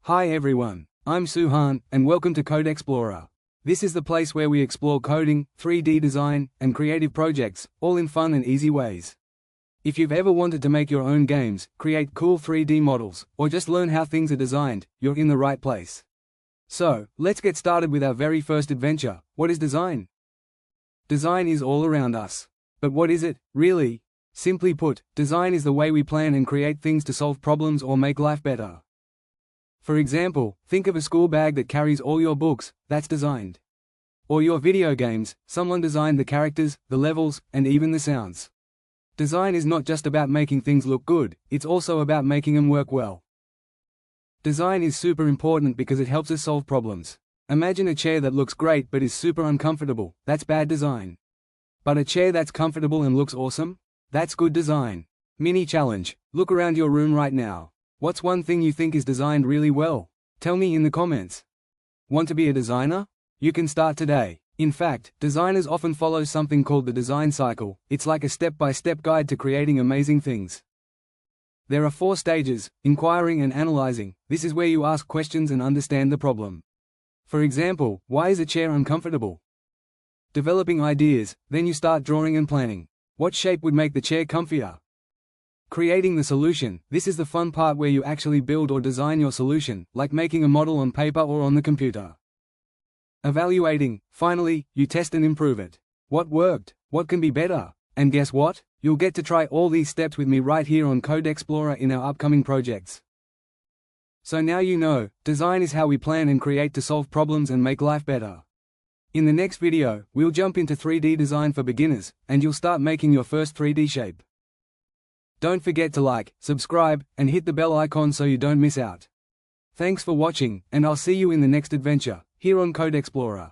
Hi everyone, I'm Suhan, and welcome to Codexplorer. This is the place where we explore coding, 3D design, and creative projects, all in fun and easy ways. If you've ever wanted to make your own games, create cool 3D models, or just learn how things are designed, you're in the right place. So, let's get started with our very first adventure. What is design? Design is all around us. But what is it, really? Simply put, design is the way we plan and create things to solve problems or make life better. For example, think of a school bag that carries all your books, that's designed. Or your video games, someone designed the characters, the levels, and even the sounds. Design is not just about making things look good, it's also about making them work well. Design is super important because it helps us solve problems. Imagine a chair that looks great but is super uncomfortable, that's bad design. But a chair that's comfortable and looks awesome? That's good design. Mini challenge, look around your room right now. What's one thing you think is designed really well? Tell me in the comments. Want to be a designer? You can start today. In fact, designers often follow something called the design cycle. It's like a step-by-step guide to creating amazing things. There are 4 stages: inquiring and analyzing. This is where you ask questions and understand the problem. For example, why is a chair uncomfortable? Developing ideas, then you start drawing and planning. What shape would make the chair comfier? Creating the solution, this is the fun part where you actually build or design your solution, like making a model on paper or on the computer. Evaluating, finally, you test and improve it. What worked? What can be better? And guess what? You'll get to try all these steps with me right here on Codexplorer in our upcoming projects. So now you know, design is how we plan and create to solve problems and make life better. In the next video, we'll jump into 3D design for beginners, and you'll start making your first 3D shape. Don't forget to like, subscribe, and hit the bell icon so you don't miss out. Thanks for watching, and I'll see you in the next adventure, here on Codexplorer.